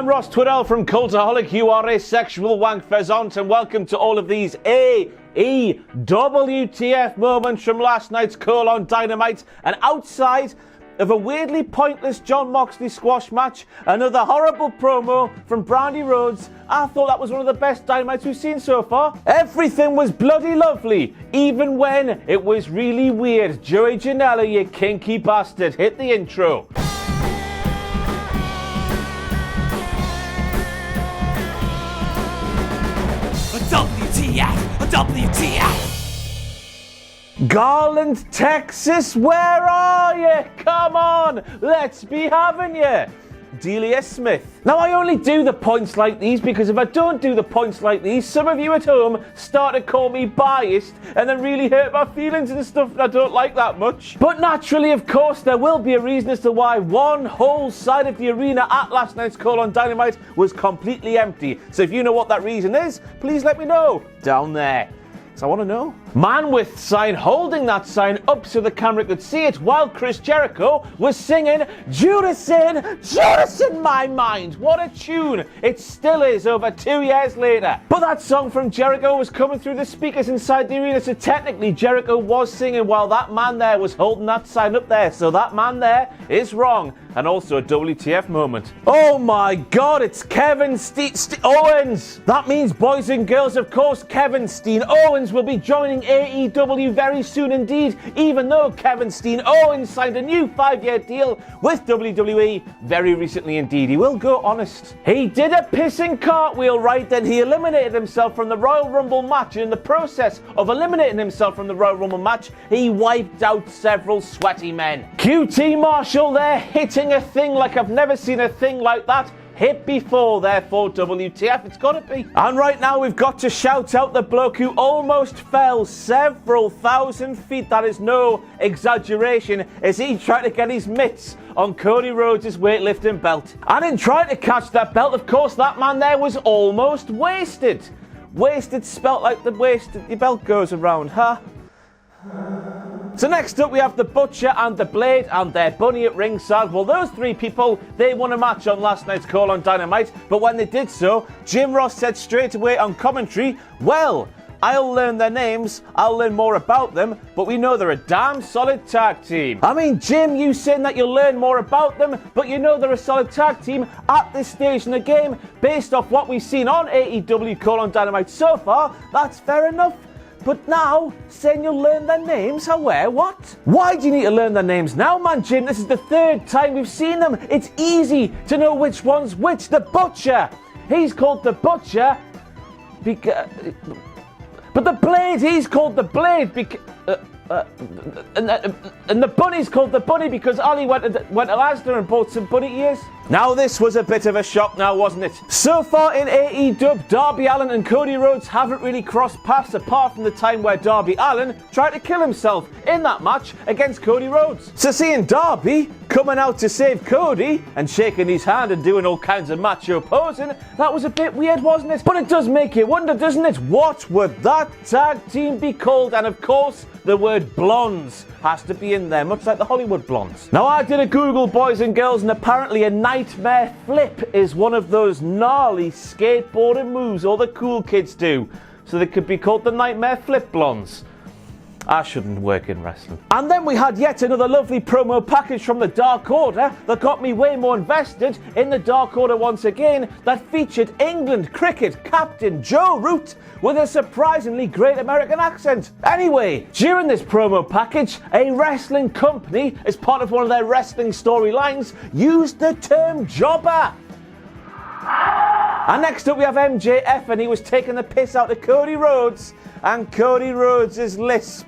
Ross Twiddell from Cultaholic. You are a sexual wank pheasant, and welcome to all of these WTF moments from last night's Dynamite. And outside of a weirdly pointless Jon Moxley squash match, another horrible promo from Brandi Rhodes, I thought that was one of the best Dynamites we've seen so far. Everything was bloody lovely, even when it was really weird. Joey Janela, you kinky bastard, hit the intro. WTF! Garland, Texas, where are you? Come on, let's be having you. Delia Smith. Now, I only do the points like these because if I don't do the points like these, some of you at home start to call me biased and then really hurt my feelings and stuff that I don't like that much. But naturally, of course, there will be a reason as to why one whole side of the arena at last night's Dynamite was completely empty. So if you know what that reason is, please let me know down there. So I want to know. Man with sign holding that sign up so the camera could see it while Chris Jericho was singing Judas in my mind. What a tune. It still is over 2 years later. But that song from Jericho was coming through the speakers inside the arena, so technically Jericho was singing while that man there was holding that sign up there. So that man there is wrong. And also a WTF moment. Oh my God, it's Kevin Owens. That means, boys and girls, of course, Kevin Steen Owens will be joining AEW very soon indeed, even though Kevin Steen Owens signed a new 5-year deal with WWE very recently indeed. He will go honest. He did a pissing cartwheel, right? Then he eliminated himself from the Royal Rumble match. And in the process of eliminating himself from the Royal Rumble match, he wiped out several sweaty men. QT Marshall there hitting a thing like I've never seen a thing like that hit before, therefore WTF, it's gotta be. And right now we've got to shout out the bloke who almost fell several thousand feet, that is no exaggeration, as he tried to get his mitts on Cody Rhodes' weightlifting belt. And in trying to catch that belt, of course, that man there was almost wasted. Wasted spelt like the waist the belt goes around, huh? So next up we have the Butcher and the Blade and their bunny at ringside. Well, those three people, they won a match on last night's Dynamite, but when they did so, Jim Ross said straight away on commentary, well, I'll learn their names, I'll learn more about them, but we know they're a damn solid tag team. I mean, Jim, you saying that you'll learn more about them, but you know they're a solid tag team at this stage in the game, based off what we've seen on AEW Dynamite so far, that's fair enough. But now, saying you'll learn their names, how, where, what? Why do you need to learn their names now, man, Jim? This is the third time we've seen them. It's easy to know which one's which. The Butcher. He's called the Butcher because... But the Blade, he's called the Blade because... and the Bunny's called the Bunny because Ali went to Asda and bought some bunny ears. Now this was a bit of a shock now, wasn't it? So far in AEW, Darby Allin and Cody Rhodes haven't really crossed paths apart from the time where Darby Allin tried to kill himself in that match against Cody Rhodes. So seeing Darby coming out to save Cody and shaking his hand and doing all kinds of macho posing, that was a bit weird, wasn't it? But it does make you wonder, doesn't it? What would that tag team be called? And of course, the word blondes has to be in there, much like the Hollywood blondes. Now, I did a Google, boys and girls, and apparently a nightmare flip is one of those gnarly skateboarding moves all the cool kids do. So they could be called the nightmare flip blondes. I shouldn't work in wrestling. And then we had yet another lovely promo package from the Dark Order that got me way more invested in the Dark Order once again, that featured England cricket captain Joe Root with a surprisingly great American accent. Anyway, during this promo package, a wrestling company, as part of one of their wrestling storylines, used the term jobber. And next up we have MJF, and he was taking the piss out of Cody Rhodes and Cody Rhodes' lisp.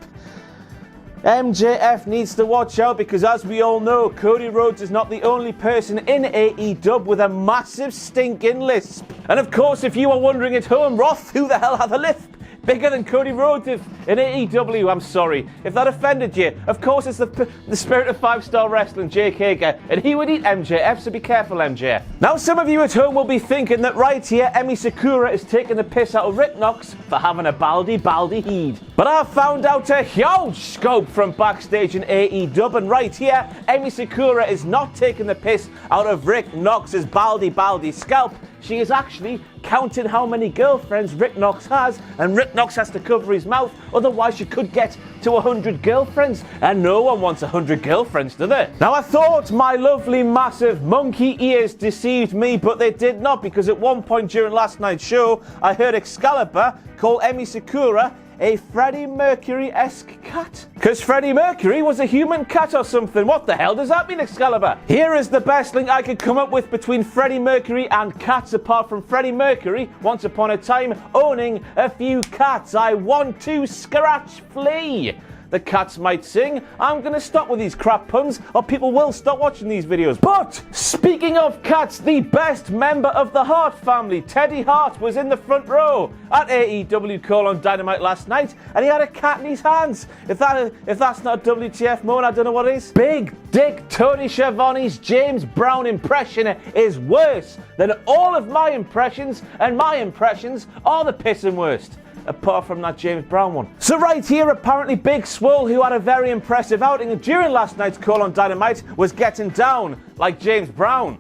MJF needs to watch out because, as we all know, Cody Rhodes is not the only person in AEW with a massive stinking lisp. And of course, if you are wondering at home, Roth, who the hell had a lisp? bigger than Cody Rhodes in AEW. I'm sorry if that offended you. Of course, it's the spirit of 5-star wrestling, Jake Hager, and he would eat MJF, so be careful, MJF. Now, some of you at home will be thinking that right here, Emi Sakura is taking the piss out of Rick Knox for having a baldy heed. But I found out a huge scoop from Backstage in AEW, and right here, Emi Sakura is not taking the piss out of Rick Knox's baldy scalp. She is actually counting how many girlfriends Rick Knox has, and Rick Knox has to cover his mouth, otherwise she could get to 100 girlfriends, and no one wants 100 girlfriends, do they? Now, I thought my lovely massive monkey ears deceived me, but they did not, because at one point during last night's show, I heard Excalibur call Emi Sakura a Freddie Mercury-esque cat. Because Freddie Mercury was a human cat or something. What the hell does that mean, Excalibur? Here is the best link I could come up with between Freddie Mercury and cats, apart from Freddie Mercury, once upon a time, owning a few cats. I want to scratch flea. The cats might sing. I'm going to stop with these crap puns, or people will stop watching these videos. But, speaking of cats, the best member of the Hart family, Teddy Hart, was in the front row at AEW Dynamite last night, and he had a cat in his hands. If that's not a WTF moment, I don't know what is. Big Dick Tony Schiavone's James Brown impression is worse than all of my impressions, and my impressions are the pissing worst. Apart from that James Brown one. So right here, apparently Big Swole, who had a very impressive outing during last night's call on Dynamite, was getting down like James Brown.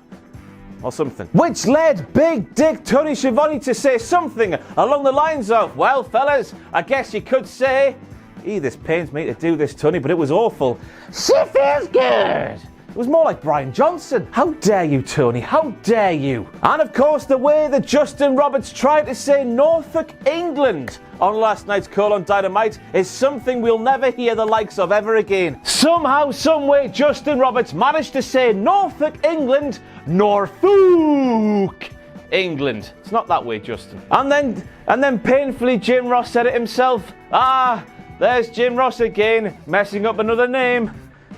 Or something. Which led Big Dick Tony Schiavone to say something along the lines of, well, fellas, I guess you could say, this pains me to do this, Tony, but it was awful. She feels good. It was more like Brian Johnson. How dare you, Tony? How dare you? And of course, the way that Justin Roberts tried to say Norfolk, England on last night's call on Dynamite is something we'll never hear the likes of ever again. Somehow, someway, Justin Roberts managed to say Norfolk, England, Norfolk, England. It's not that way, Justin. And then painfully, Jim Ross said it himself. There's Jim Ross again, messing up another name.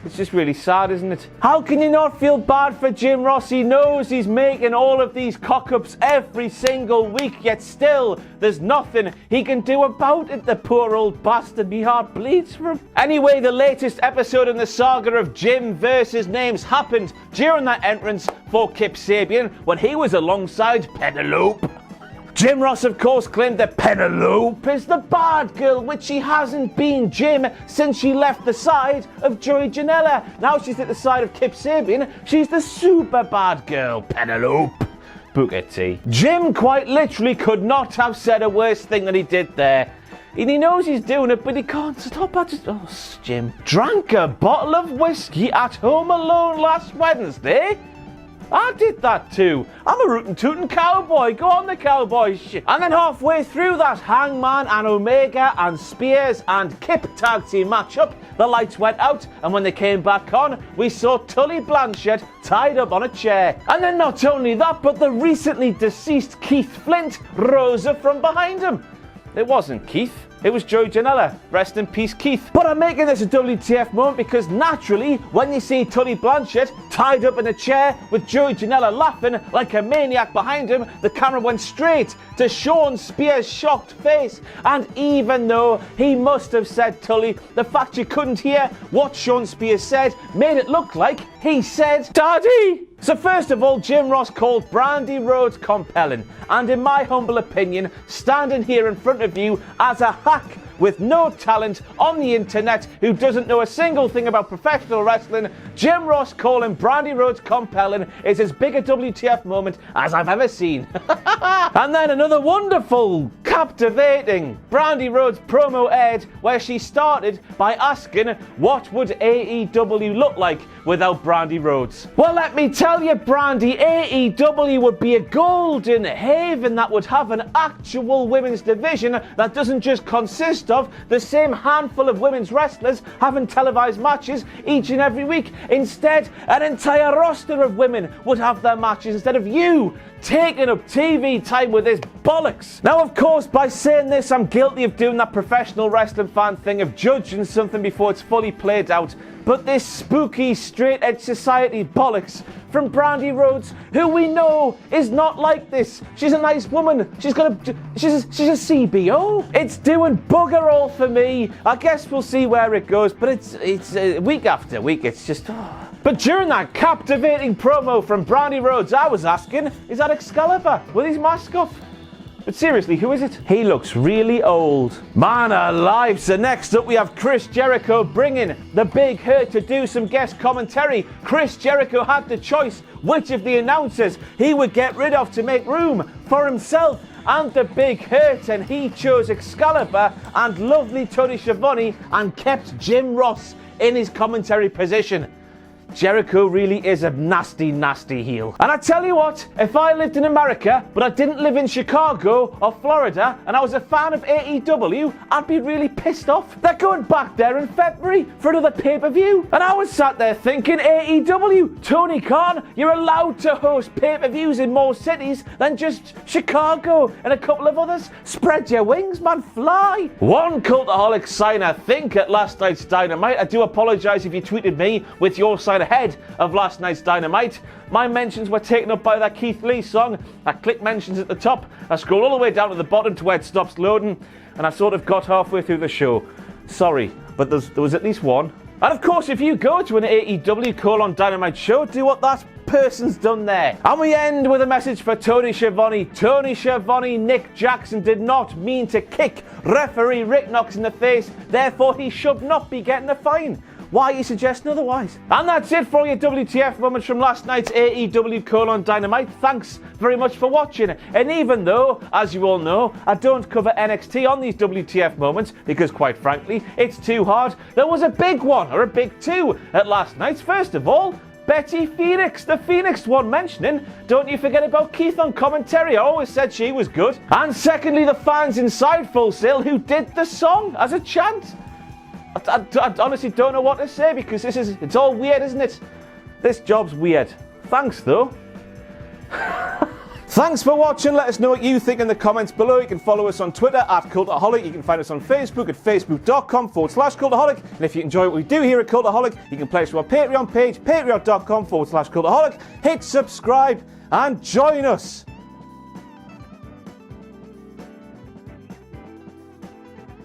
It's just really sad, isn't it? How can you not feel bad for Jim Ross? He knows he's making all of these cock-ups every single week, yet still, there's nothing he can do about it. The poor old bastard, my heart bleeds for him. Anyway, the latest episode in the saga of Jim versus Names happened during that entrance for Kip Sabian when he was alongside Penelope. Jim Ross, of course, claimed that Penelope is the bad girl, which she hasn't been, Jim, since she left the side of Joey Janela. Now she's at the side of Kip Sabian. She's the super bad girl, Penelope. Booker T. Jim quite literally could not have said a worse thing than he did there. And he knows he's doing it, but he can't stop. Jim. Drank a bottle of whiskey at home alone last Wednesday. I did that too. I'm a rootin' tootin' cowboy. Go on, the cowboy shit. And then halfway through that Hangman and Omega and Spears and Kip tag team matchup, the lights went out, and when they came back on, we saw Tully Blanchard tied up on a chair. And then not only that, but the recently deceased Keith Flint rose up from behind him. It wasn't Keith. It was Joey Janela. Rest in peace, Keith. But I'm making this a WTF moment because naturally, when you see Tully Blanchard tied up in a chair with Joey Janela laughing like a maniac behind him, the camera went straight to Shawn Spears' shocked face. And even though he must have said Tully, the fact you couldn't hear what Shawn Spears said made it look like he said, Daddy! So first of all, Jim Ross called Brandi Rhodes compelling, and in my humble opinion, standing here in front of you as a hack with no talent on the internet who doesn't know a single thing about professional wrestling, Jim Ross calling Brandi Rhodes compelling is as big a WTF moment as I've ever seen. And then another wonderful, captivating Brandi Rhodes promo aired where she started by asking what would AEW look like without Brandi Rhodes. Well, let me tell you, Brandi, AEW would be a golden haven that would have an actual women's division that doesn't just consist of the same handful of women's wrestlers having televised matches each and every week. Instead, an entire roster of women would have their matches instead of you taking up TV time with this bollocks. Now, of course, by saying this, I'm guilty of doing that professional wrestling fan thing of judging something before it's fully played out. But this spooky straight edge society bollocks from Brandi Rhodes, who we know is not like this. She's a nice woman. She's a CBO. It's doing bugger all for me. I guess we'll see where it goes, but it's week after week. It's just. But during that captivating promo from Brandi Rhodes, I was asking, is that Excalibur with his mask off? But seriously, who is it? He looks really old. Man alive. So next up we have Chris Jericho bringing the Big Hurt to do some guest commentary. Chris Jericho had the choice which of the announcers he would get rid of to make room for himself and the Big Hurt, and he chose Excalibur and lovely Tony Schiavone and kept Jim Ross in his commentary position. Jericho really is a nasty, nasty heel. And I tell you what, if I lived in America, but I didn't live in Chicago or Florida, and I was a fan of AEW, I'd be really pissed off. They're going back there in February for another pay-per-view. And I was sat there thinking, AEW, Tony Khan, you're allowed to host pay-per-views in more cities than just Chicago and a couple of others. Spread your wings, man, fly. One Cultaholic sign, I think, at last night's Dynamite. I do apologise if you tweeted me with your sign ahead of last night's Dynamite. My mentions were taken up by that Keith Lee song. I click mentions at the top, I scroll all the way down to the bottom to where it stops loading, and I sort of got halfway through the show. Sorry, but there was at least one. And of course, if you go to an AEW Dynamite show, do what that person's done there. And we end with a message for Tony Schiavone. Tony Schiavone, Nick Jackson did not mean to kick referee Rick Knox in the face, therefore he should not be getting a fine. Why are you suggesting otherwise? And that's it for all your WTF moments from last night's AEW Dynamite. Thanks very much for watching. And even though, as you all know, I don't cover NXT on these WTF moments because, quite frankly, it's too hard, there was a big one, or a big two, at last night's. First of all, Betty Phoenix, the Phoenix one mentioning, don't you forget about Keith on commentary. I always said she was good. And secondly, the fans inside Full Sail who did the song as a chant. I honestly don't know what to say because it's all weird, isn't it? This job's weird. Thanks, though. Thanks for watching. Let us know what you think in the comments below. You can follow us on Twitter at Cultaholic. You can find us on Facebook at facebook.com/Cultaholic. And if you enjoy what we do here at Cultaholic, you can pledge to our Patreon page, patreon.com/Cultaholic. Hit subscribe and join us.